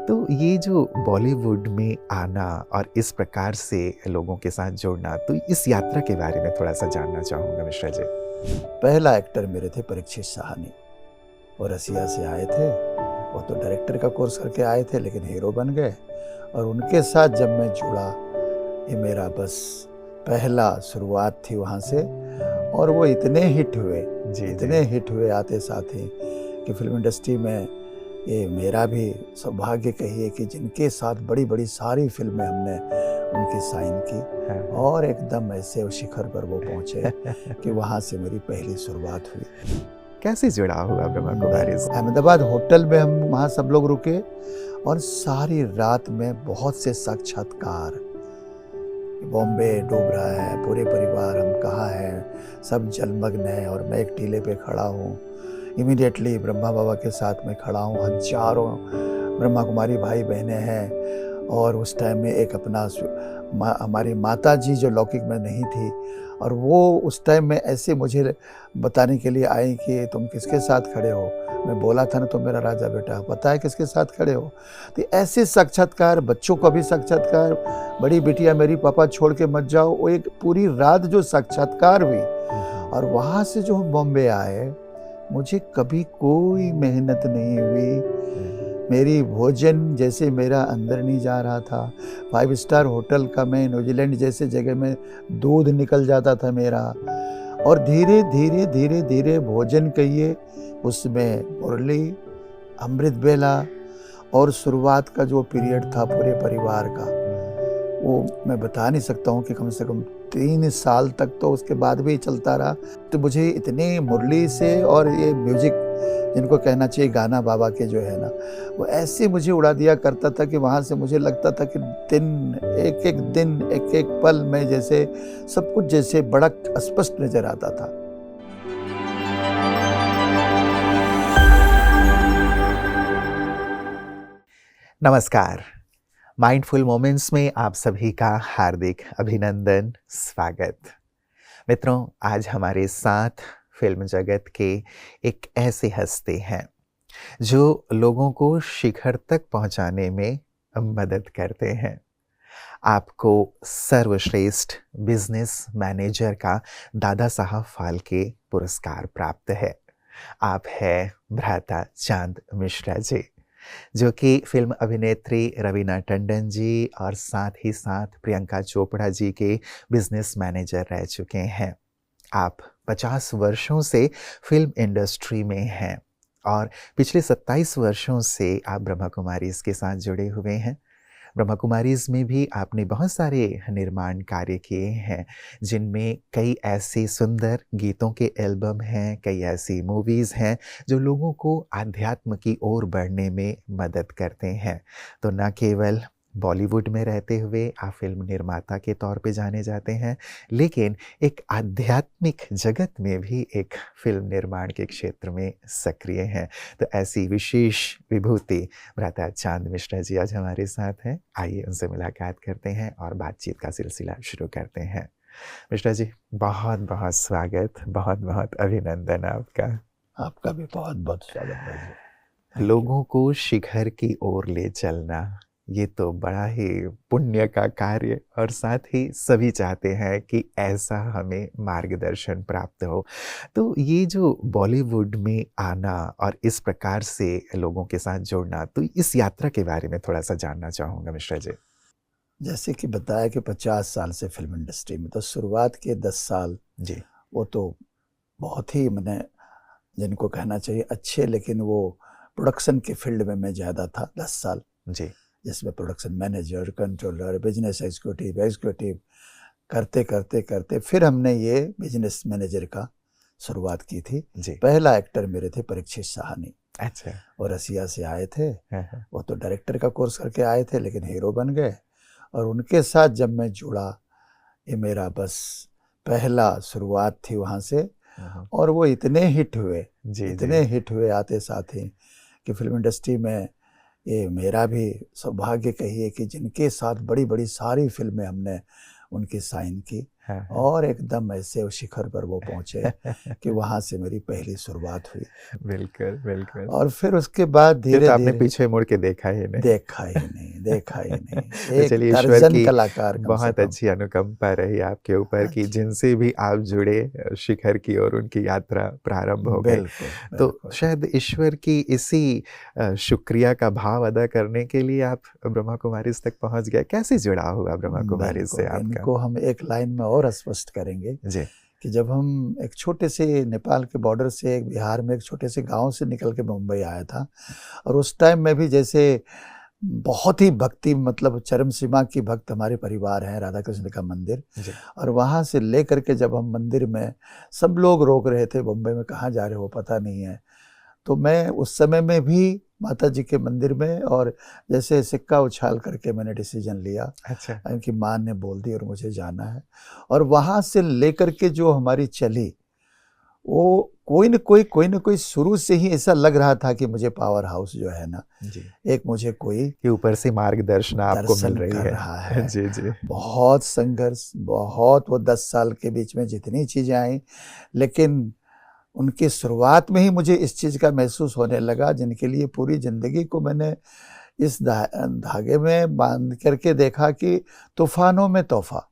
तो ये जो बॉलीवुड में आना और इस प्रकार से लोगों के साथ जुड़ना, तो इस यात्रा के बारे में थोड़ा-सा जानना चाहूँगा मिश्रा जी। पहला एक्टर मेरे थे परीक्षित साहनी। वो रसिया से आए थे। वो तो डायरेक्टर का कोर्स करके आए थे लेकिन हीरो बन गए। और उनके साथ जब मैं जुड़ा, ये मेरा बस पहला शुरुआत थी वहाँ से। और वो इतने हिट हुए आते साथ ही कि फिल्म इंडस्ट्री में ये मेरा भी सौभाग्य कहिए कि जिनके साथ बड़ी बड़ी सारी फिल्में हमने उनकी साइन की और एकदम ऐसे उस शिखर पर वो पहुँचे कि वहाँ से मेरी पहली शुरुआत हुई। कैसे जुड़ा हुआ ब्रह्मा कुमारी से? अहमदाबाद होटल में हम वहाँ सब लोग रुके और सारी रात में बहुत से साक्षात्कार। बॉम्बे डूब रहा है, पूरे परिवार हम कहाँ हैं, सब जलमग्न है और मैं एक टीले पे खड़ा हूँ। इमीडिएटली ब्रह्मा बाबा के साथ में खड़ा हूँ। हजारों ब्रह्मा कुमारी भाई बहनें हैं और उस टाइम में एक अपना हमारी माता जी जो लौकिक में नहीं थी और वो उस टाइम में ऐसे मुझे बताने के लिए आई कि तुम किसके साथ खड़े हो। मैं बोला था ना तुम मेरा राजा बेटा, पता है किसके साथ खड़े हो। तो ऐसे साक्षात्कार, बच्चों को भी साक्षात्कार, बड़ी बिटिया मेरी पापा छोड़ के मत जाओ, वो एक पूरी रात जो साक्षात्कार हुई। और वहाँ से जो हम बॉम्बे आए, मुझे कभी कोई मेहनत नहीं हुई। मेरी भोजन जैसे मेरा अंदर नहीं जा रहा था। 5 स्टार होटल का मैं न्यूजीलैंड जैसे जगह में दूध निकल जाता था मेरा। और धीरे धीरे धीरे धीरे भोजन कहिए, उसमें मुरली, अमृत बेला और शुरुआत का जो पीरियड था पूरे परिवार का, वो मैं बता नहीं सकता हूँ कि कम से कम 3 साल तक तो उसके बाद भी चलता रहा। तो मुझे इतनी मुरली से और ये म्यूजिक जिनको कहना चाहिए गाना बाबा के जो है ना, वो ऐसे मुझे उड़ा दिया करता था कि वहाँ से मुझे लगता था कि दिन एक एक पल में जैसे सब कुछ जैसे बड़ा स्पष्ट नजर आता था। नमस्कार, माइंडफुल मोमेंट्स में आप सभी का हार्दिक अभिनंदन, स्वागत। मित्रों, आज हमारे साथ फिल्म जगत के एक ऐसे हस्ती हैं जो लोगों को शिखर तक पहुंचाने में मदद करते हैं। आपको सर्वश्रेष्ठ बिजनेस मैनेजर का दादा साहब फाल्के पुरस्कार प्राप्त है। आप हैं भ्राता चांद मिश्रा जी, जो कि फिल्म अभिनेत्री रवीना टंडन जी और साथ ही साथ प्रियंका चोपड़ा जी के बिजनेस मैनेजर रह चुके हैं। आप 50 वर्षों से फिल्म इंडस्ट्री में हैं और पिछले 27 वर्षों से आप ब्रह्मा कुमारीज़ के साथ जुड़े हुए हैं। ब्रह्मा कुमारीज़ में भी आपने बहुत सारे निर्माण कार्य किए हैं, जिनमें कई ऐसे सुंदर गीतों के एल्बम हैं, कई ऐसी मूवीज़ हैं जो लोगों को आध्यात्म की ओर बढ़ने में मदद करते हैं। तो न केवल बॉलीवुड में रहते हुए आप फिल्म निर्माता के तौर पे जाने जाते हैं, लेकिन एक आध्यात्मिक जगत में भी एक फिल्म निर्माण के क्षेत्र में सक्रिय हैं। तो ऐसी विशेष विभूति भ्राता चांद मिश्रा जी आज हमारे साथ हैं। आइए उनसे मुलाकात करते हैं और बातचीत का सिलसिला शुरू करते हैं। मिश्रा जी, बहुत बहुत स्वागत, बहुत बहुत अभिनंदन आपका। आपका भी बहुत बहुत स्वागत भाई। लोगों को शिखर की ओर ले चलना, ये तो बड़ा ही पुण्य का कार्य और साथ ही सभी चाहते हैं कि ऐसा हमें मार्गदर्शन प्राप्त हो। तो ये जो बॉलीवुड में आना और इस प्रकार से लोगों के साथ जुड़ना, तो इस यात्रा के बारे में थोड़ा-सा जानना चाहूँगा मिश्रा जी। जैसे कि बताया कि 50 साल से फिल्म इंडस्ट्री में, तो शुरुआत के 10 साल जी। वो तो बहुत ही मैंने जिनको कहना चाहिए अच्छे, लेकिन वो प्रोडक्शन के फील्ड में मैं ज़्यादा था 10 साल, जी। जिसमें production manager, controller, business executive करते करते करते फिर हमने ये बिजनेस मैनेजर का शुरुआत की थी। जी। पहला एक्टर मेरे थे परीक्षित साहनी। अच्छा। वो रसिया से आए थे। हाँ। वो तो डायरेक्टर का कोर्स करके आए थे लेकिन हीरो बन गए। और उनके साथ जब मैं जुड़ा, ये मेरा बस पहला शुरुआत थी वहाँ से। और वो इतने हिट हुए आते साथ ही कि फिल्म इंडस्ट्री में ये मेरा भी सौभाग्य कहिए कि जिनके साथ बड़ी बड़ी सारी फिल्में हमने उनकी साइन की हाँ, हाँ। और एकदम ऐसे उस शिखर पर वो पहुंचे कि वहां से मेरी पहली शुरुआत हुई। बिल्कुल, बिल्कुल। और फिर उसके बाद फिर धीरे तो आपने धीरे पीछे मुड़ के देखा ही नहीं। देखा ही नहीं, देखा ही नहीं। तो एक चलिए, ईश्वर दर्जन की कलाकार कम से बहुत कम। अच्छी अनुकंपा रही आपके ऊपर कि जी, जिनसे भी आप जुड़े, शिखर की ओर उनकी यात्रा प्रारंभ हो गई। बिल्कुल, तो बिल्कुल। शायद ईश्वर की इसी शुक्रिया का भाव अदा करने के लिए आप ब्रह्मा कुमारीज़ तक पहुँच गए। कैसे जुड़ाव हुआ ब्रह्मा कुमारीज़ से बिल्कुल, आपका? इनको हम एक लाइन में और स्पष्ट करेंगे जी। कि जब हम एक छोटे से नेपाल के बॉर्डर से एक बिहार में एक छोटे से गांव से निकल के मुंबई आया था, और उस टाइम में भी जैसे बहुत ही भक्ति, मतलब चरम सीमा की भक्त हमारे परिवार है, राधा कृष्ण का मंदिर। जी। और वहाँ से लेकर के जब हम मंदिर में, सब लोग रोक रहे थे मुंबई में, कहाँ जा रहे हो पता नहीं है, तो मैं उस समय में भी माता जी के मंदिर में, और जैसे सिक्का उछाल करके मैंने डिसीजन लिया अच्छा। कि माँ ने बोल दी और मुझे जाना है। और वहाँ से लेकर के जो हमारी चली, वो कोई न कोई शुरू से ही ऐसा लग रहा था कि मुझे पावर हाउस जो है ना, जी। एक मुझे कोई कि ऊपर से मार्गदर्शन आपको मिल दर्शन रही कर है। रहा है। जी, जी। बहुत संघर्ष, बहुत, वो 10 साल के बीच में जितनी चीज़ें आई, लेकिन उनकी शुरुआत में ही मुझे इस चीज़ का महसूस होने लगा, जिनके लिए पूरी ज़िंदगी को मैंने इस धागे में बांध करके देखा कि तूफानों में तोहफा।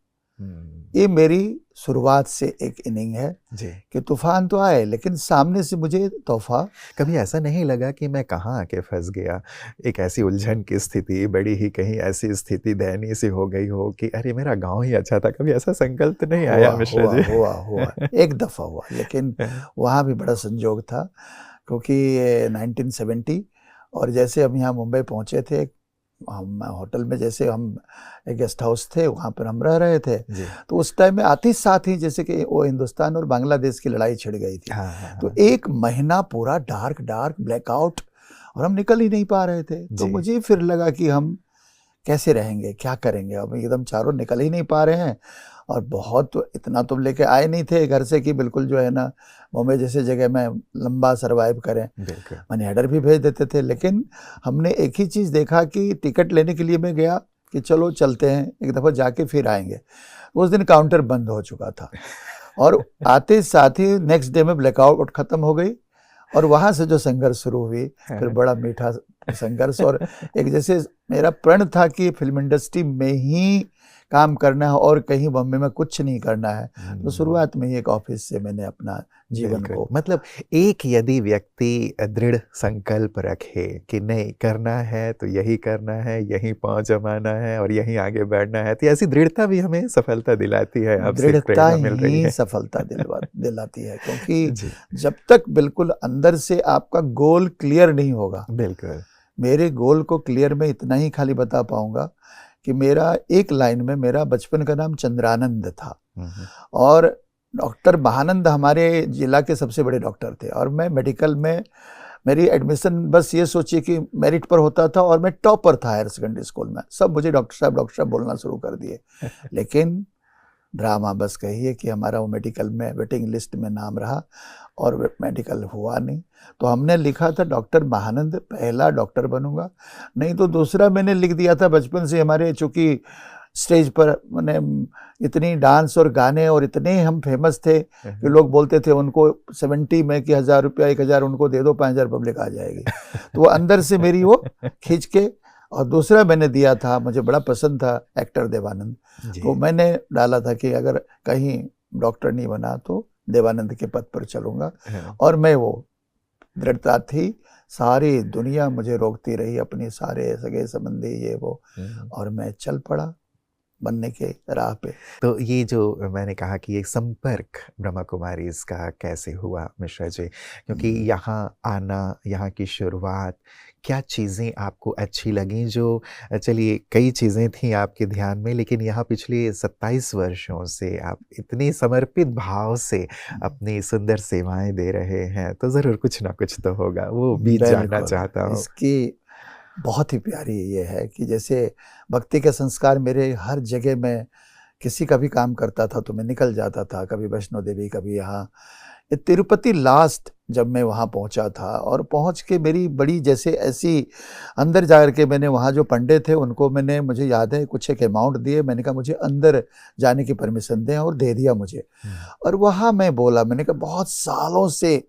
ये मेरी शुरुआत से एक इनिंग है जी। कि तूफान तो आए, लेकिन सामने से मुझे तोहफा। कभी ऐसा नहीं लगा कि मैं कहाँ आके फँस गया? एक ऐसी उलझन की स्थिति, बड़ी ही कहीं ऐसी स्थिति दयनीय सी हो गई हो कि अरे मेरा गाँव ही अच्छा था, कभी ऐसा संकल्प तो नहीं आया मिश्रा हुआ जी? हुआ हुआ एक दफ़ा हुआ, लेकिन वहाँ भी बड़ा संजोग था, क्योंकि 1970, और जैसे हम यहाँ मुंबई पहुँचे थे, हम होटल में, जैसे हम एक गेस्ट हाउस थे, वहाँ पर हम रह रहे थे। जी। तो उस टाइम में आते ही साथ ही जैसे कि वो हिंदुस्तान और बांग्लादेश की लड़ाई छिड़ गई थी। हाँ, हाँ, तो हाँ। 1 महीना पूरा डार्क ब्लैकआउट, और हम निकल ही नहीं पा रहे थे। तो जी। मुझे फिर लगा कि हम कैसे रहेंगे, क्या करेंगे? अब एकदम चारों निकल ही नहीं पा रहे हैं, और बहुत तो इतना तो लेके आए नहीं थे घर से कि बिल्कुल जो है ना, बॉम्बे जैसे जगह में लंबा सर्वाइव करें। बिल्कुल। मनी ऑर्डर भी भेज देते थे, लेकिन हमने एक ही चीज़ देखा कि टिकट लेने के लिए मैं गया कि चलो चलते हैं, एक दफ़ा जाके फिर आएंगे। उस दिन काउंटर बंद हो चुका था, और आते साथ ही नेक्स्ट डे में ब्लैकआउट ख़त्म हो गई, और वहाँ से जो संघर्ष शुरू हुई, फिर बड़ा मीठा संघर्ष। और एक जैसे मेरा प्रण था कि फिल्म इंडस्ट्री में ही काम करना है और कहीं बॉम्बे में कुछ नहीं करना है, तो शुरुआत में ही एक ऑफिस से मैंने अपना जीवन बिल्कुल। को, मतलब एक यदि व्यक्ति दृढ़ संकल्प रखे कि नहीं करना है तो यही करना है, यहीं पाँव जमाना है और यहीं आगे बढ़ना है, तो ऐसी दृढ़ता भी हमें सफलता दिलाती है, आपसे दृढ़ता प्रेरणा मिल रही ही है। सफलता दिलाती है, क्योंकि जी। जब तक बिल्कुल अंदर से आपका गोल क्लियर नहीं होगा। बिल्कुल। मेरे गोल को क्लियर मैं इतना ही खाली बता पाऊंगा कि मेरा एक लाइन में, मेरा बचपन का नाम चंद्रानंद था, और डॉक्टर महानंद हमारे जिला के सबसे बड़े डॉक्टर थे, और मैं मेडिकल में, मेरी एडमिशन बस ये सोचिए कि मेरिट पर होता था, और मैं टॉपर था हायर सेकेंडरी स्कूल में। सब मुझे डॉक्टर साहब बोलना शुरू कर दिए। लेकिन ड्रामा बस कहिए कि हमारा वो मेडिकल में वेटिंग लिस्ट में नाम रहा, और मेडिकल हुआ नहीं। तो हमने लिखा था डॉक्टर महानंद, पहला डॉक्टर बनूंगा, नहीं तो दूसरा मैंने लिख दिया था। बचपन से हमारे, चूँकि स्टेज पर मैंने इतनी डांस और गाने और इतने हम फेमस थे कि लोग बोलते थे उनको 70 में कि 1000 रुपया 1000 उनको दे दो, 5000 पब्लिक आ जाएगी। तो वो अंदर से मेरी वो खींच के, और दूसरा मैंने दिया था, मुझे बड़ा पसंद था एक्टर देवानंद, तो मैंने डाला था कि अगर कहीं डॉक्टर नहीं बना तो देवानंद के पद पर चलूंगा। और मैं, वो दृढ़ता थी, सारी दुनिया मुझे रोकती रही, अपनी सारे सगे संबंधी ये वो, और मैं चल पड़ा बनने के राह पे। तो ये जो मैंने कहा कि ये संपर्क ब्रह्मा कुमारी इसका कैसे हुआ मिश्रा जी, क्योंकि यहाँ आना, यहाँ की शुरुआत, क्या चीज़ें आपको अच्छी लगीं? जो चलिए कई चीज़ें थीं आपके ध्यान में, लेकिन यहाँ पिछले 27 वर्षों से आप इतनी समर्पित भाव से अपनी सुंदर सेवाएं दे रहे हैं, तो ज़रूर कुछ ना कुछ तो होगा, वो भी जानना चाहता हूँ। इसकी बहुत ही प्यारी ये है कि जैसे भक्ति के संस्कार मेरे हर जगह में किसी का भी काम करता था तो मैं निकल जाता था, कभी वैष्णो देवी, कभी यहाँ। ये तिरुपति लास्ट जब मैं वहाँ पहुँचा था, और पहुँच के मेरी बड़ी जैसे ऐसी अंदर जा के मैंने वहाँ जो पंडित थे उनको मैंने, मुझे याद है, कुछ एक अमाउंट दिए। मैंने कहा मुझे अंदर जाने की परमिशन दें, और दे दिया मुझे। और वहाँ मैं बोला, मैंने कहा बहुत सालों से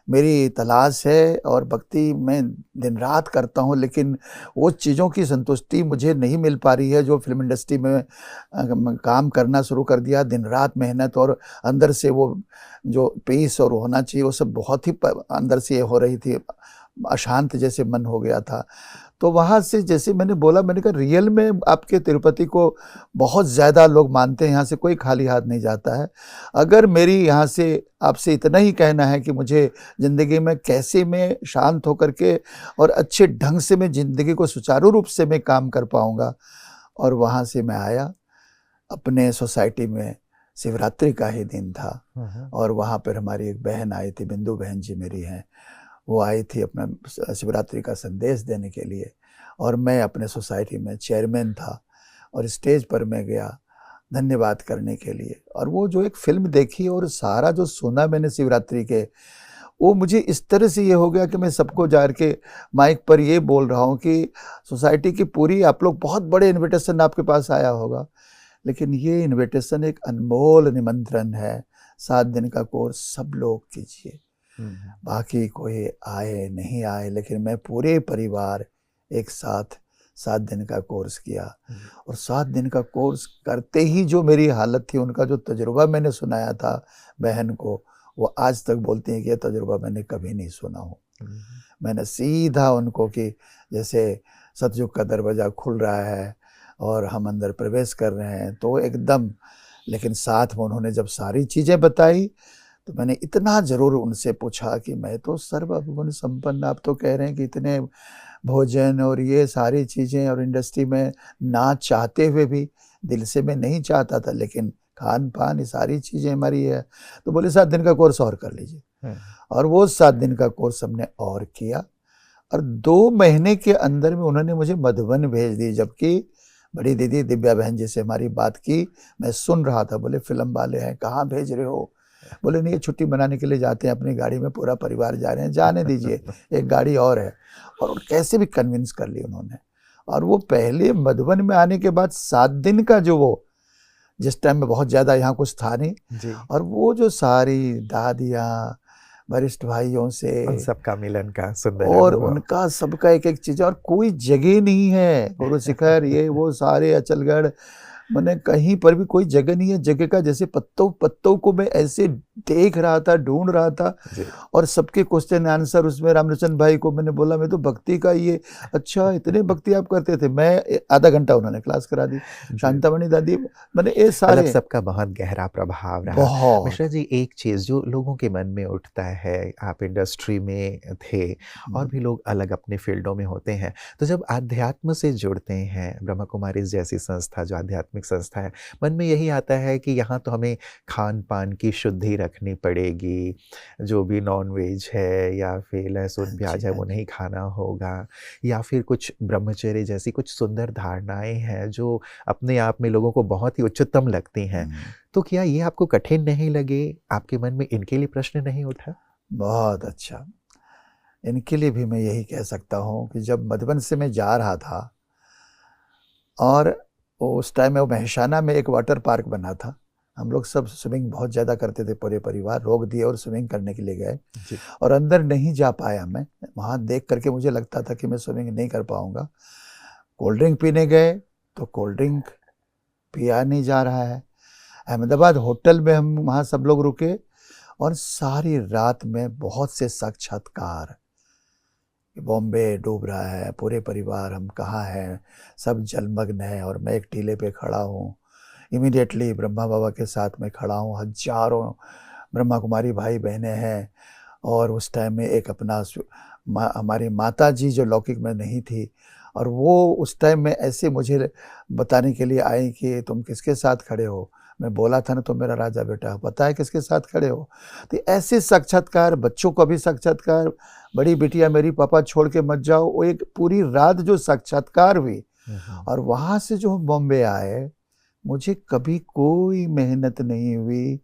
मेरी तलाश है और भक्ति मैं दिन रात करता हूँ, लेकिन वो चीज़ों की संतुष्टि मुझे नहीं मिल पा रही है जो फिल्म इंडस्ट्री में काम करना शुरू कर दिया। दिन रात मेहनत, और अंदर से वो जो पीस और होना चाहिए वो सब बहुत ही अंदर से हो रही थी, अशांत जैसे मन हो गया था। तो वहाँ से जैसे मैंने बोला, मैंने कहा रियल में आपके तिरुपति को बहुत ज़्यादा लोग मानते हैं, यहाँ से कोई खाली हाथ नहीं जाता है। अगर मेरी यहाँ से आपसे इतना ही कहना है कि मुझे ज़िंदगी में कैसे मैं शांत होकर के और अच्छे ढंग से मैं ज़िंदगी को सुचारू रूप से मैं काम कर पाऊँगा। और वहाँ से मैं आया अपने सोसाइटी में, शिवरात्रि का ही दिन था, और वहाँ पर हमारी एक बहन आई थी, बिंदु बहन जी मेरी हैं, वो आई थी अपना शिवरात्रि का संदेश देने के लिए। और मैं अपने सोसाइटी में चेयरमैन था, और स्टेज पर मैं गया धन्यवाद करने के लिए। और वो जो एक फिल्म देखी और सारा जो सुना मैंने शिवरात्रि के, वो मुझे इस तरह से ये हो गया कि मैं सबको जा के माइक पर ये बोल रहा हूँ कि सोसाइटी की पूरी, आप लोग बहुत बड़े इन्विटेशन आपके पास आया होगा, लेकिन ये इन्विटेशन एक अनमोल निमंत्रण है। 7 दिन का कोर्स सब लोग कीजिए, बाकी कोई आए नहीं आए, लेकिन मैं पूरे परिवार एक साथ 7 दिन का कोर्स किया। और 7 दिन का कोर्स करते ही जो मेरी हालत थी, उनका जो तजुर्बा मैंने सुनाया था बहन को, वो आज तक बोलती हैं कि यह तजुर्बा मैंने कभी नहीं सुना हो। मैंने सीधा उनको कि जैसे सतयुग का दरवाज़ा खुल रहा है और हम अंदर प्रवेश कर रहे हैं, तो एकदम। लेकिन साथ में उन्होंने जब सारी चीज़ें बताई, तो मैंने इतना ज़रूर उनसे पूछा कि मैं तो सर्वगुण संपन्न, आप तो कह रहे हैं कि इतने भोजन और ये सारी चीज़ें, और इंडस्ट्री में ना चाहते हुए भी, दिल से मैं नहीं चाहता था, लेकिन खान पान ये सारी चीज़ें हमारी है। तो बोले 7 दिन का कोर्स और कर लीजिए। और वो 7 दिन का कोर्स हमने और किया, और 2 महीने के अंदर में उन्होंने मुझे मधुबन भेज दी। जबकि बड़ी दीदी दिव्या बहन जी से हमारी बात की, मैं सुन रहा था, बोले फिल्म वाले हैं, कहाँ भेज रहे हो? बोले नहीं, छुट्टी मनाने के लिए जाते हैं, अपनी गाड़ी में पूरा परिवार जा रहे हैं, जाने दीजिए, एक गाड़ी और है। और कैसे भी कन्विंस कर ली उन्होंने। और वो पहले मधुबन में आने के बाद 7 दिन का जो, वो जिस टाइम में बहुत ज़्यादा यहाँ कुछ था नहीं, और वो जो सारी दादियाँ, वरिष्ठ भाइयों से, उन सबका मिलन का सुंदर और अनुभव। उनका सबका एक एक चीज़, और कोई जगह नहीं है, गुरु शिखर ये वो सारे अचलगढ़, मैंने कहीं पर भी कोई जगह नहीं है। जगह का जैसे पत्तों पत्तों को मैं ऐसे देख रहा था, ढूंढ रहा था। और सबके क्वेश्चन आंसर उसमें, रामलोचन भाई को मैंने बोला, मैं तो भक्ति का ये, अच्छा इतने भक्ति आप करते थे? मैं आधा घंटा उन्होंने क्लास करा दी, शांतामणि दादी, मैंने ये सारे। सबका बहुत गहरा प्रभाव रहा। बहुत। मिश्रा जी, एक चीज़ जो लोगों के मन में उठता है, आप इंडस्ट्री में थे और भी लोग अलग अपने फील्डों में होते हैं, तो जब आध्यात्म से जुड़ते हैं, ब्रह्मा कुमारी जैसी संस्था जो आध्यात्मिक संस्था है, मन में यही आता है कि यहाँ तो हमें खान पान की शुद्धि रखनी पड़ेगी, जो भी नॉन वेज है या फिर लहसुन प्याज है वो नहीं खाना होगा, या फिर कुछ ब्रह्मचर्य जैसी कुछ सुंदर धारणाएं हैं जो अपने आप में लोगों को बहुत ही उच्चतम लगती हैं। तो क्या ये आपको कठिन नहीं लगे? आपके मन में इनके लिए प्रश्न नहीं उठा? बहुत अच्छा, इनके लिए भी मैं यही कह सकता हूँ कि जब मधुबन से मैं जा रहा था, और उस टाइम में वो महेशाना में एक वाटर पार्क बना था, हम लोग सब स्विमिंग बहुत ज़्यादा करते थे, पूरे परिवार रोक दिए और स्विमिंग करने के लिए गए। और अंदर नहीं जा पाया मैं, वहाँ देख करके मुझे लगता था कि मैं स्विमिंग नहीं कर पाऊँगा। कोल्ड ड्रिंक पीने गए तो कोल्ड ड्रिंक पिया नहीं जा रहा है। अहमदाबाद होटल में हम वहाँ सब लोग रुके, और सारी रात में बहुत से साक्षात्कार, बॉम्बे डूब रहा है, पूरे परिवार हम कहाँ हैं, सब जलमग्न है, और मैं एक टीले पे खड़ा हूँ। इमीडिएटली ब्रह्मा बाबा के साथ में खड़ा हूँ, हजारों ब्रह्मा कुमारी भाई बहनें हैं। और उस टाइम में एक अपना हमारी माता जी जो लौकिक में नहीं थी, और वो उस टाइम में ऐसे मुझे बताने के लिए आई कि तुम किसके साथ खड़े हो? मैं बोला था ना, तो मेरा राजा बेटा, पता है किसके साथ खड़े हो? तो ऐसे साक्षात्कार, बच्चों का भी साक्षात्कार, बड़ी बिटिया मेरी पापा छोड़ के मत जाओ, वो एक पूरी रात जो साक्षात्कार हुई। और वहाँ से जो हम बॉम्बे आए, मुझे कभी कोई मेहनत नहीं हुई।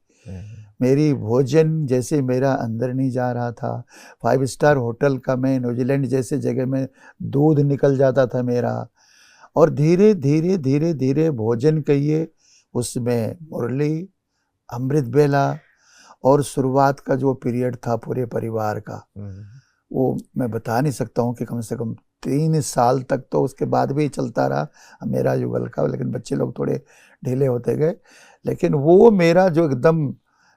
मेरी भोजन जैसे मेरा अंदर नहीं जा रहा था। 5 स्टार होटल का मैं न्यूजीलैंड जैसे जगह में दूध निकल जाता था मेरा। और धीरे धीरे धीरे धीरे भोजन कहिए, उसमें मुरली, अमृत बेला और शुरुआत का जो पीरियड था पूरे परिवार का, वो मैं बता नहीं सकता हूँ कि कम से कम 3 साल तक तो उसके बाद भी चलता रहा मेरा युगल का। लेकिन बच्चे लोग थोड़े ढीले होते गए, लेकिन वो मेरा जो एकदम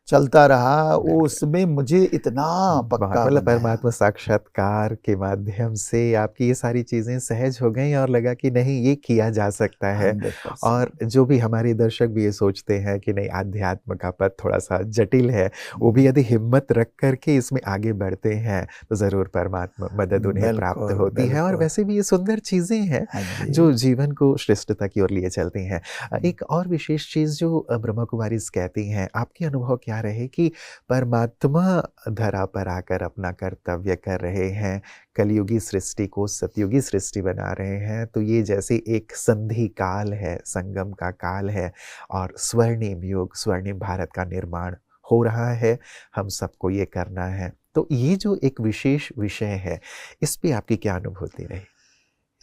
चलता रहा, वो उसमें मुझे इतना पक्का मतलब बनाया। परमात्मा साक्षात्कार के माध्यम से आपकी ये सारी चीजें सहज हो गई और लगा कि नहीं, ये किया जा सकता है। 100%। और जो भी हमारे दर्शक भी ये सोचते हैं कि नहीं, आध्यात्म का पथ थोड़ा सा जटिल है, वो भी यदि हिम्मत रख करके इसमें आगे बढ़ते हैं तो जरूर परमात्मा मदद उन्हें प्राप्त बिल्कुल होती है। और बिल्कुल। वैसे भी ये सुंदर चीजें हैं हाँ जी। जो जीवन को श्रेष्ठता की ओर लिए चलती हैं। एक और विशेष चीज जो ब्रह्मा कुमारी कहती हैं, आपके अनुभव क्या रहे कि परमात्मा धरा पर आकर अपना कर्तव्य कर रहे हैं, कलयुगी सृष्टि को सतयुगी सृष्टि बना रहे हैं, तो ये जैसे एक संधि काल है, संगम का काल है और स्वर्णिम युग, स्वर्णिम भारत का निर्माण हो रहा है, हम सबको ये करना है। तो ये जो एक विशेष विषय है, इस पे आपकी क्या अनुभूति रही?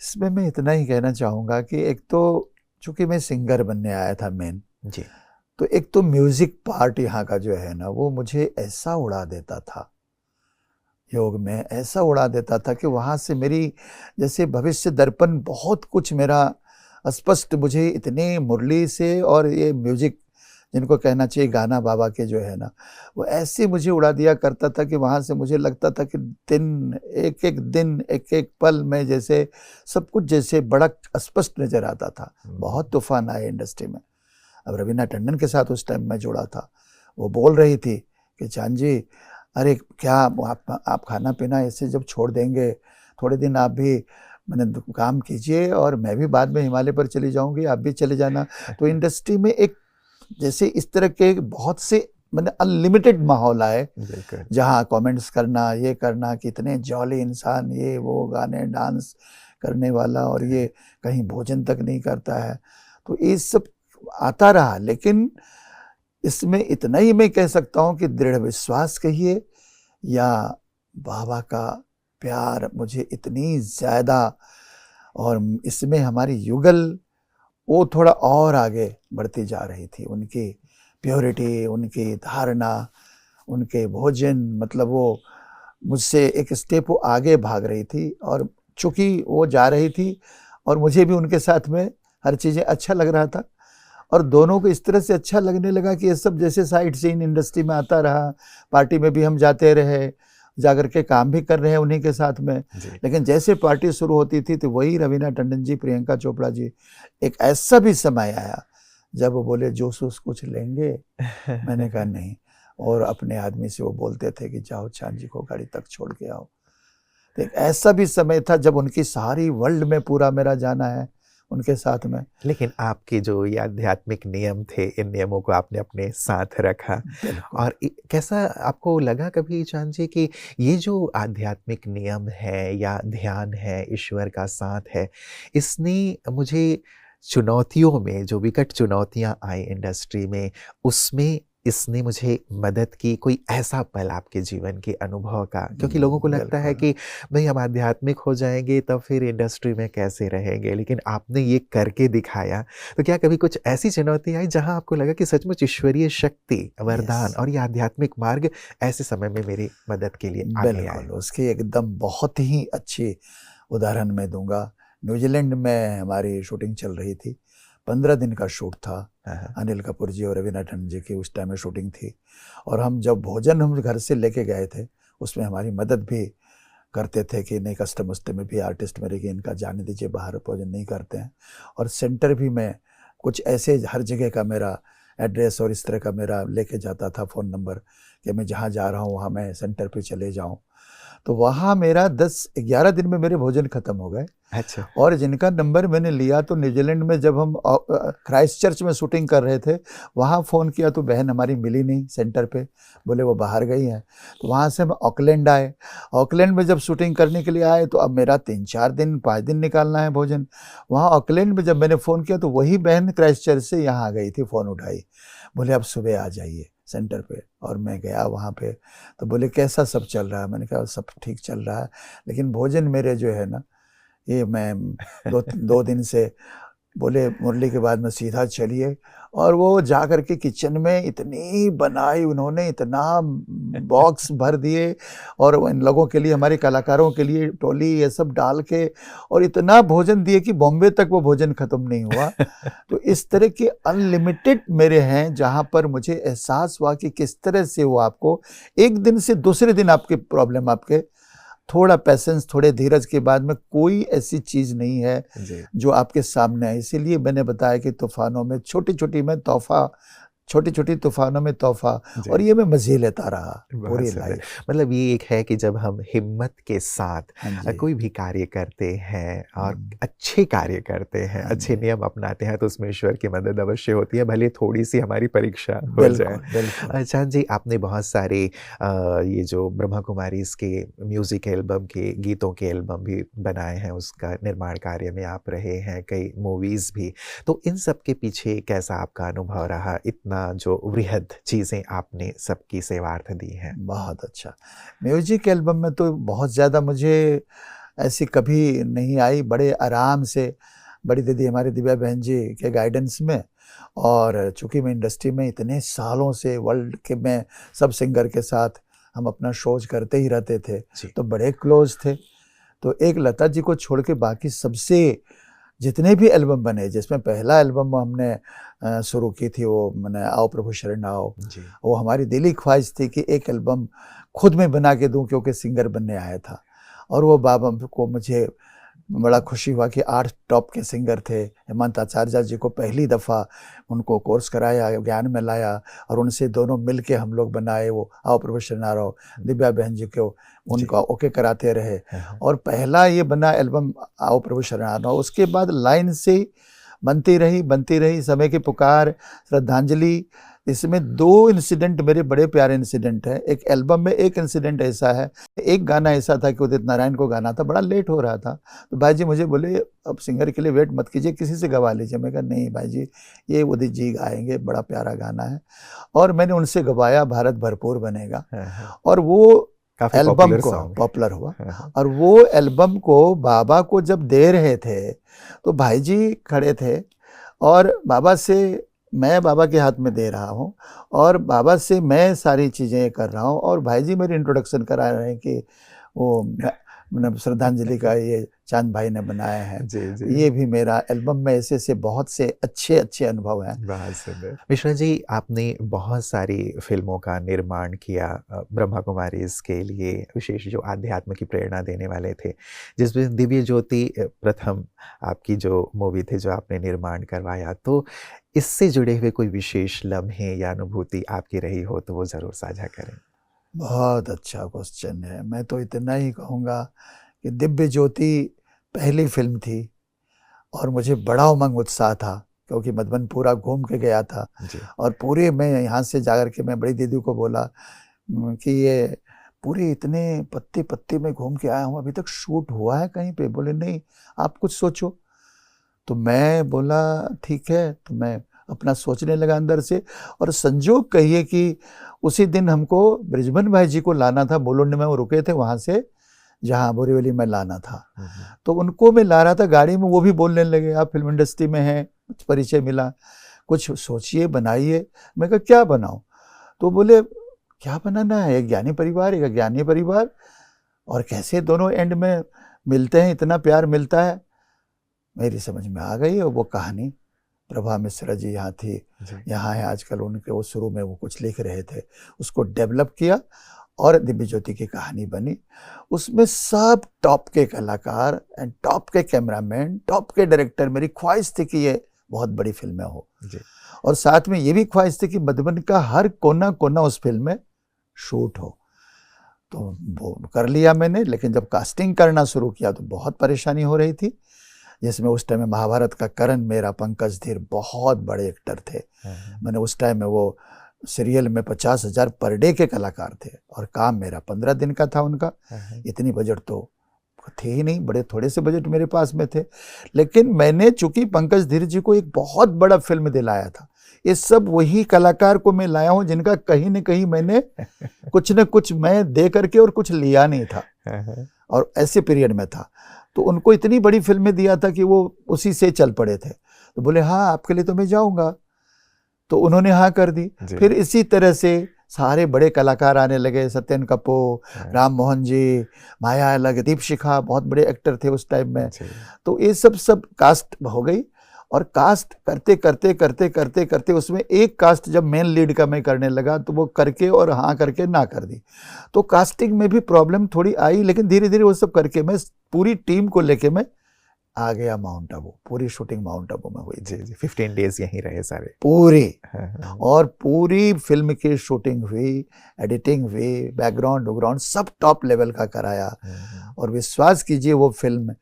इसमें मैं इतना ही कहना चाहूँगा कि एक तो चूंकि मैं सिंगर बनने आया था मेन, जी। तो एक तो म्यूजिक पार्ट यहाँ का जो है ना, वो मुझे ऐसा उड़ा देता था, योग में ऐसा उड़ा देता था कि वहाँ से मेरी जैसे भविष्य दर्पण बहुत कुछ मेरा स्पष्ट, मुझे इतने मुरली से और ये म्यूजिक जिनको कहना चाहिए गाना बाबा के जो है ना, वो ऐसे मुझे उड़ा दिया करता था कि वहाँ से मुझे लगता था कि दिन एक एक पल में जैसे सब कुछ जैसे बड़ा स्पष्ट नजर आता था। बहुत तूफान आए इंडस्ट्री में। अब रवीना टंडन के साथ उस टाइम मैं जुड़ा था, वो बोल रही थी कि चांद जी, अरे क्या आप खाना पीना ऐसे जब छोड़ देंगे, थोड़े दिन आप भी मैंने काम कीजिए और मैं भी बाद में हिमालय पर चली जाऊंगी, आप भी चले जाना। तो इंडस्ट्री में एक जैसे इस तरह के बहुत से मैंने अनलिमिटेड माहौल आए, जहाँ कमेंट्स करना, ये करना कि इतने जॉली इंसान, ये वो गाने डांस करने वाला, और ये कहीं भोजन तक नहीं करता है। तो ये सब आता रहा, लेकिन इसमें इतना ही मैं कह सकता हूँ कि दृढ़ विश्वास कहिए या बाबा का प्यार मुझे इतनी ज़्यादा, और इसमें हमारी युगल वो थोड़ा और आगे बढ़ती जा रही थी। उनकी प्योरिटी, उनकी धारणा, उनके भोजन, मतलब वो मुझसे एक स्टेप वो आगे भाग रही थी। और चूँकि वो जा रही थी और मुझे भी उनके साथ में हर चीज़ें अच्छा लग रहा था, और दोनों को इस तरह से अच्छा लगने लगा कि ये सब जैसे साइड सीन इंडस्ट्री में आता रहा। पार्टी में भी हम जाते रहे, जाकर के काम भी कर रहे हैं उन्हीं के साथ में। लेकिन जैसे पार्टी शुरू होती थी तो वही रवीना टंडन जी, प्रियंका चोपड़ा जी, एक ऐसा भी समय आया जब वो बोले जूस कुछ लेंगे, मैंने कहा नहीं, और अपने आदमी से वो बोलते थे कि जाओ चांद जी को गाड़ी तक छोड़ के आओ। तो एक ऐसा भी समय था जब उनकी सारी वर्ल्ड में पूरा मेरा जाना है उनके साथ में। लेकिन आपके जो ये आध्यात्मिक नियम थे, इन नियमों को आपने अपने साथ रखा। और कैसा आपको लगा कभी चांद जी कि ये जो आध्यात्मिक नियम है या ध्यान है, ईश्वर का साथ है, इसने मुझे चुनौतियों में, जो विकट चुनौतियां आई इंडस्ट्री में, उसमें इसने मुझे मदद की? कोई ऐसा पल आपके जीवन के अनुभव का? क्योंकि लोगों को लगता है कि भाई हम आध्यात्मिक हो जाएंगे तब फिर इंडस्ट्री में कैसे रहेंगे, लेकिन आपने ये करके दिखाया। तो क्या कभी कुछ ऐसी चुनौती आई जहां आपको लगा कि सचमुच ईश्वरीय शक्ति, वरदान और ये आध्यात्मिक मार्ग ऐसे समय में मेरी मदद के लिए आगे आए? उसकी एकदम बहुत ही अच्छी उदाहरण मैं दूंगा। न्यूजीलैंड में हमारी शूटिंग चल रही थी, 15 दिन का शूट था। अनिल कपूर जी और रवीना टंडन जी की उस टाइम में शूटिंग थी। और हम जब भोजन हम घर से लेके गए थे, उसमें हमारी मदद भी करते थे कि नहीं, कस्टम वस्टम में भी आर्टिस्ट मेरे कि इनका जाने दीजिए, बाहर भोजन नहीं करते हैं। और सेंटर भी मैं कुछ ऐसे हर जगह का मेरा एड्रेस और इस तरह का मेरा लेके जाता था फ़ोन नंबर कि मैं जहाँ जा रहा हूँ वहाँ मैं सेंटर पे चले जाऊँ। तो वहाँ मेरा 10-11 दिन में मेरे भोजन खत्म हो गए। अच्छा। और जिनका नंबर मैंने लिया तो न्यूजीलैंड में जब हम क्राइस्ट चर्च में शूटिंग कर रहे थे, वहाँ फ़ोन किया तो बहन हमारी मिली नहीं सेंटर पे, बोले वो बाहर गई हैं। तो वहाँ से हम ऑकलैंड आए। ऑकलैंड में जब शूटिंग करने के लिए आए तो अब मेरा 3-4 दिन 5 दिन निकालना है भोजन। वहाँ ऑकलैंड में जब मैंने फ़ोन किया तो वही बहन क्राइस्ट चर्च से यहाँ आ गई थी, फ़ोन उठाई, बोले अब सुबह आ जाइए सेंटर पे। और मैं गया वहाँ पे, तो बोले कैसा सब चल रहा है? मैंने कहा सब ठीक चल रहा है, लेकिन भोजन मेरे जो है ना, ये मैं 2 दिन से, बोले मुरली के बाद में सीधा चलिए। और वो जा कर के किचन में इतनी बनाई उन्होंने, इतना बॉक्स भर दिए, और इन लोगों के लिए, हमारे कलाकारों के लिए टोली ये सब डाल के, और इतना भोजन दिए कि बॉम्बे तक वो भोजन ख़त्म नहीं हुआ। तो इस तरह के अनलिमिटेड मेरे हैं, जहाँ पर मुझे एहसास हुआ कि किस तरह से वो आपको एक दिन से दूसरे दिन आपके प्रॉब्लम, आपके थोड़ा पैसेंस, थोड़े धीरज के बाद में कोई ऐसी चीज़ नहीं है जो आपके सामने है। इसीलिए मैंने बताया कि तूफ़ानों में छोटी-छोटी में तोहफ़ा, छोटी-छोटी तूफ़ानों में तोहफ़ा, और ये मैं मज़े लेता रहा पूरी लाइफ। मतलब ये एक है कि जब हम हिम्मत के साथ हाँ जी। कोई भी कार्य करते हैं और अच्छे कार्य करते हैं, हाँ अच्छे जी। नियम अपनाते हैं, तो उसमें ईश्वर की मदद अवश्य होती है, भले थोड़ी सी हमारी परीक्षा हो बिल्कुल, जाए। बिल्कुल। चांद जी, आपने बहुत सारे ये जो ब्रह्मा कुमारीज़ के म्यूज़िक एल्बम के गीतों के एल्बम भी बनाए हैं, उसका निर्माण कार्य में आप रहे हैं, कई मूवीज़ भी। तो इन सब के पीछे कैसा आपका अनुभव रहा? इतना जो वृहद चीज़ें आपने सबकी सेवार्थ दी हैं। बहुत अच्छा। म्यूजिक एल्बम में तो बहुत ज़्यादा मुझे ऐसी कभी नहीं आई, बड़े आराम से बड़ी दीदी हमारी दिव्या बहन जी के गाइडेंस में, और चूँकि मैं इंडस्ट्री में इतने सालों से वर्ल्ड के में सब सिंगर के साथ हम अपना शोज करते ही रहते थे, तो बड़े क्लोज थे। तो एक लता जी को छोड़ के बाकी सबसे जितने भी एल्बम बने, जिसमें पहला एल्बम हमने शुरू की थी, वो मैंने आओ प्रभु शरण आओ, वो हमारी दिली ख्वाहिश थी कि एक एल्बम खुद में बना के दूं, क्योंकि सिंगर बनने आया था। और वो बाबा को मुझे बड़ा खुशी हुआ कि 8 टॉप के सिंगर थे। हेमंत आचार्य जी को पहली दफ़ा उनको कोर्स कराया, ज्ञान में लाया, और उनसे दोनों मिल के हम लोग बनाए वो आओ प्रभु शरण आओ। दिव्या बहन जी को उनका ओके कराते रहे, और पहला ये बना एल्बम आओ प्रभु शरण आओ। उसके बाद लाइन से बनती रही समय की पुकार, श्रद्धांजलि। इसमें 2 इंसिडेंट मेरे बड़े प्यारे इंसिडेंट हैं। एक एल्बम में एक इंसिडेंट ऐसा है, एक गाना ऐसा था कि उदित नारायण को गाना था, बड़ा लेट हो रहा था, तो भाई जी मुझे बोले अब सिंगर के लिए वेट मत कीजिए, किसी से गवा लीजिए। मैं कहा नहीं भाई जी, ये उदित जी गाएंगे, बड़ा प्यारा गाना है। और मैंने उनसे गवाया भारत भरपूर बनेगा, और वो एल्बम को पॉपुलर हुआ। और वो एल्बम को बाबा को जब दे रहे थे तो भाई जी खड़े थे, और मैं बाबा के हाथ में दे रहा हूँ, और बाबा से मैं सारी चीज़ें कर रहा हूँ, और भाई जी मेरी इंट्रोडक्शन करा रहे हैं कि वो मतलब श्रद्धांजलि का ये चांद भाई ने बनाया है। ये भी मेरा एल्बम में ऐसे बहुत से अच्छे अनुभव हैं। मिश्रा जी, आपने बहुत सारी फिल्मों का निर्माण किया ब्रह्मा कुमारीज़ के लिए, विशेष जो आध्यात्म की प्रेरणा देने वाले थे, जिसमें दिव्य ज्योति प्रथम आपकी जो मूवी थी जो आपने निर्माण करवाया, तो इससे जुड़े हुए कोई विशेष लम्हे या अनुभूति आपकी रही हो तो वो ज़रूर साझा करें। बहुत अच्छा क्वेश्चन है। मैं तो इतना ही कहूँगा कि दिव्य ज्योति पहली फिल्म थी, और मुझे बड़ा उमंग उत्साह था, क्योंकि मधुबन पूरा घूम के गया था, और पूरे मैं यहाँ से जाकर के मैं बड़ी दीदी को बोला कि ये पूरे इतने पत्ती में घूम के आया हूँ, अभी तक शूट हुआ है कहीं पे? बोले नहीं, आप कुछ सोचो। तो मैं बोला ठीक है, तो मैं अपना सोचने लगा अंदर से, और संजोग कहिए कि उसी दिन हमको बृजमन भाई जी को लाना था, बोलोंड में वो रुके थे, वहाँ से जहाँ बोरीवली में लाना था। तो उनको मैं ला रहा था गाड़ी में, वो भी बोलने लगे आप फिल्म इंडस्ट्री में हैं, कुछ परिचय मिला, कुछ सोचिए बनाइए। मैं कहा क्या बनाऊँ? तो बोले क्या बनाना है, एक ज्ञानी परिवार, एक अज्ञानी परिवार, और कैसे दोनों एंड में मिलते हैं, इतना प्यार मिलता है। मेरी समझ में आ गई, और वो कहानी प्रभा मिश्रा जी यहाँ थी, यहाँ है आजकल, उनके वो शुरू में वो कुछ लिख रहे थे, उसको डेवलप किया, और दिव्य ज्योति की कहानी बनी। उसमें सब टॉप के कलाकार एंड टॉप के कैमरामैन, टॉप के डायरेक्टर। मेरी ख्वाहिश थी कि ये बहुत बड़ी फिल्में हो, और साथ में ये भी ख्वाहिश थी कि मधुबन का हर कोना कोना उस फिल्म में शूट हो। तो वो कर लिया मैंने, लेकिन जब कास्टिंग करना शुरू किया तो बहुत परेशानी हो रही थी। जिसमें उस टाइम में महाभारत का करण मेरा, पंकज धीर बहुत बड़े एक्टर थे। मैंने उस टाइम में वो सीरियल में 50,000 पर डे के कलाकार थे और काम मेरा 15 दिन का था उनका। इतनी बजट तो थे ही नहीं, बड़े थोड़े से बजट मेरे पास में थे। लेकिन मैंने चूंकि पंकज धीर जी को एक बहुत बड़ा फिल्म दिलाया था, ये सब वही कलाकार को मैं लाया हूँ जिनका कहीं न कहीं मैंने कुछ न कुछ मैं दे करके और कुछ लिया नहीं था, और ऐसे पीरियड में था। तो उनको इतनी बड़ी फिल्में दिया था कि वो उसी से चल पड़े थे। तो बोले हाँ आपके लिए तो मैं जाऊंगा, तो उन्होंने हाँ कर दी। फिर इसी तरह से सारे बड़े कलाकार आने लगे, सत्यन कपूर, राम मोहन जी, माया अलग, दीप शिखा, बहुत बड़े एक्टर थे उस टाइम में। तो ये सब कास्ट हो गई, और कास्ट करते करते करते करते करते उसमें एक कास्ट जब मेन लीड का मैं करने लगा तो वो करके और हाँ करके ना कर दी। तो कास्टिंग में भी प्रॉब्लम थोड़ी आई, लेकिन धीरे धीरे वो सब करके मैं पूरी टीम को लेके मैं आ गया माउंट आबू। पूरी शूटिंग माउंट आबू में हुई थी। 15 डेज यहीं रहे सारे पूरी। और पूरी फिल्म की शूटिंग हुई, एडिटिंग हुई, बैकग्राउंड सब टॉप लेवल का कराया। और विश्वास कीजिए वो फिल्म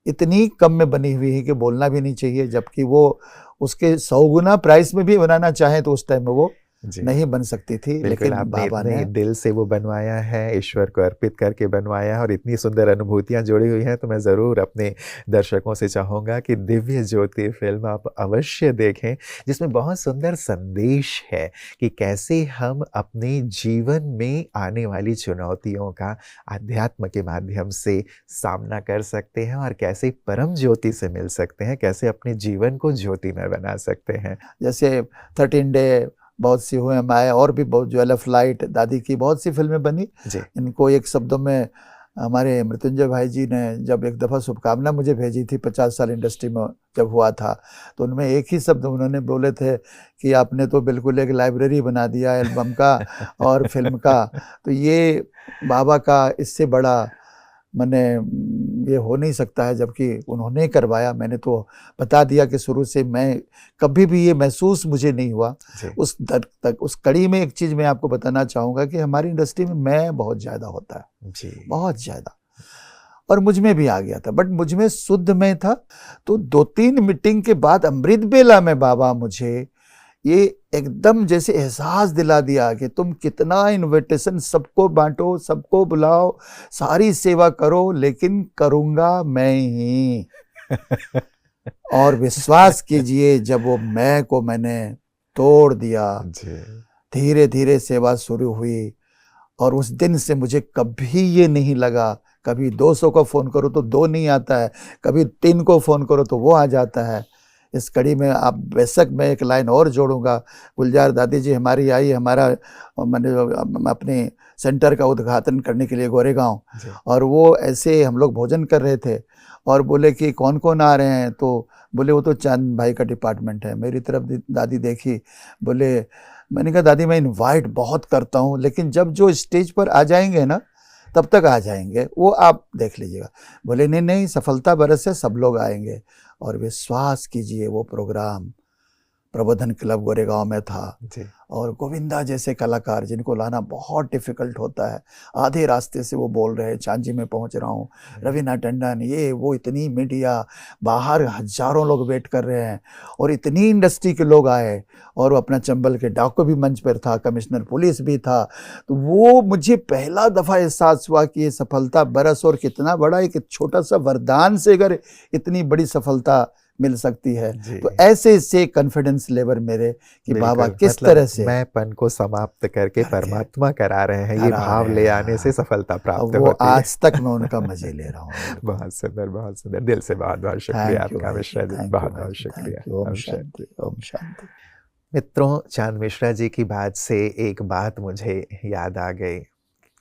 इतनी कम में बनी हुई है कि बोलना भी नहीं चाहिए, जबकि वो उसके 100 गुना प्राइस में भी बनाना चाहे तो उस टाइम में वो नहीं बन सकती थी। लेकिन बाबा ने दिल से वो बनवाया है, ईश्वर को अर्पित करके बनवाया है, और इतनी सुंदर अनुभूतियां जुड़ी हुई हैं। तो मैं ज़रूर अपने दर्शकों से चाहूँगा कि दिव्य ज्योति फिल्म आप अवश्य देखें, जिसमें बहुत सुंदर संदेश है कि कैसे हम अपने जीवन में आने वाली चुनौतियों का अध्यात्म के माध्यम से सामना कर सकते हैं, और कैसे परम ज्योति से मिल सकते हैं, कैसे अपने जीवन को ज्योतिमय बना सकते हैं। जैसे 13 डे, बहुत सी हुए माया, और भी बहुत, ज्वेल ऑफ लाइट, दादी की बहुत सी फिल्में बनी। इनको एक शब्दों में हमारे मृत्युंजय भाई जी ने जब एक दफ़ा शुभकामना मुझे भेजी थी 50 साल इंडस्ट्री में जब हुआ था, तो उनमें एक ही शब्द उन्होंने बोले थे कि आपने तो बिल्कुल एक लाइब्रेरी बना दिया एल्बम का और फिल्म का। तो ये बाबा का इससे बड़ा मैंने ये हो नहीं सकता है, जबकि उन्होंने करवाया। मैंने तो बता दिया कि शुरू से मैं कभी भी ये महसूस मुझे नहीं हुआ उस दर्द तक। उस कड़ी में एक चीज़ मैं आपको बताना चाहूँगा कि हमारी इंडस्ट्री में मैं बहुत ज़्यादा होता है जी, बहुत ज़्यादा, और मुझ में भी आ गया था, बट मुझ में शुद्ध में था। तो 2-3 मीटिंग के बाद अमृत बेला में बाबा मुझे ये एकदम जैसे एहसास दिला दिया कि तुम कितना इनविटेशन सबको बांटो, सबको बुलाओ, सारी सेवा करो, लेकिन करूँगा मैं ही। और विश्वास कीजिए जब वो मैं को मैंने तोड़ दिया, धीरे धीरे सेवा शुरू हुई। और उस दिन से मुझे कभी ये नहीं लगा, कभी 200 को फ़ोन करो तो 2 नहीं आता है, कभी 3 को फ़ोन करो तो वो आ जाता है। इस कड़ी में आप बेशक मैं एक लाइन और जोड़ूंगा, गुलजार दादी जी हमारी आई, हमारा मैंने अपने सेंटर का उद्घाटन करने के लिए गोरेगांव, और वो ऐसे हम लोग भोजन कर रहे थे और बोले कि कौन कौन आ रहे हैं, तो बोले वो तो चांद भाई का डिपार्टमेंट है। मेरी तरफ दादी देखी, बोले, मैंने कहा दादी मैं इनवाइट बहुत करता हूँ, लेकिन जब जो स्टेज पर आ जाएंगे ना तब तक आ जाएंगे, वो आप देख लीजिएगा। बोले नहीं नहीं, सफलता बरस है, सब लोग आएंगे। और विश्वास कीजिए वो प्रोग्राम प्रबोधन क्लब गोरेगांव में था जी। और गोविंदा जैसे कलाकार जिनको लाना बहुत डिफिकल्ट होता है, आधे रास्ते से वो बोल रहे हैं चांजी में पहुंच रहा हूँ, रवीना टंडन, ये वो, इतनी मीडिया, बाहर हजारों लोग वेट कर रहे हैं, और इतनी इंडस्ट्री के लोग आए, और अपना चंबल के डाकू भी मंच पर था, कमिश्नर पुलिस भी था। तो वो मुझे पहला दफ़ा एहसास हुआ कि ये सफलता बरस, और कितना बड़ा एक छोटा सा वरदान से अगर इतनी बड़ी सफलता मिल सकती है। तो ऐसे इससे कॉन्फिडेंस लेवल मेरे कि बाबा किस तरह से मैंपन को समाप्त करके परमात्मा करा रहे हैं, ये भाव ले आने से सफलता प्राप्त वो होती है। आज तक मैं उनका मजे ले रहा हूँ। बहुत सुंदर, बहुत सुंदर, दिल से बहुत बहुत शुक्रिया आपका मिश्रा जी, बहुत बहुत शुक्रिया। ओम शांति, ओम शांति। मित्रों, चांद मिश्रा जी की बात से एक बात मुझे याद आ गई।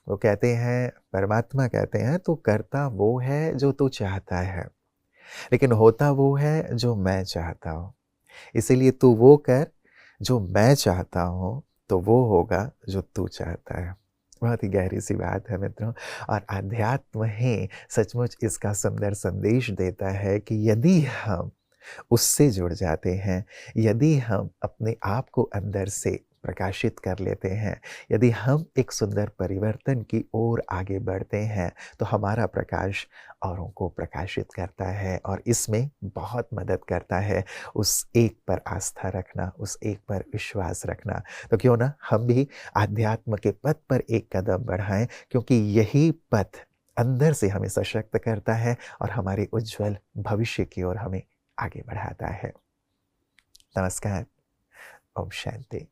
वो कहते हैं, परमात्मा कहते हैं, तू करता वो है जो तू चाहता है, लेकिन होता वो है जो मैं चाहता हूँ। इसीलिए तू वो कर जो मैं चाहता हूँ, तो वो होगा जो तू चाहता है। बहुत ही गहरी सी बात है मित्रों, और आध्यात्म ही सचमुच इसका सुंदर संदेश देता है कि यदि हम उससे जुड़ जाते हैं, यदि हम अपने आप को अंदर से प्रकाशित कर लेते हैं। यदि हम एक सुंदर परिवर्तन की ओर आगे बढ़ते हैं, तो हमारा प्रकाश औरों को प्रकाशित करता है और इसमें बहुत मदद करता है उस एक पर आस्था रखना, उस एक पर विश्वास रखना। तो क्यों ना हम भी आध्यात्म के पथ पर एक कदम बढ़ाएँ, क्योंकि यही पथ अंदर से हमें सशक्त करता है और हमारे उज्जवल भविष्य की ओर हमें आगे बढ़ाता है। नमस्कार। ओम शांति।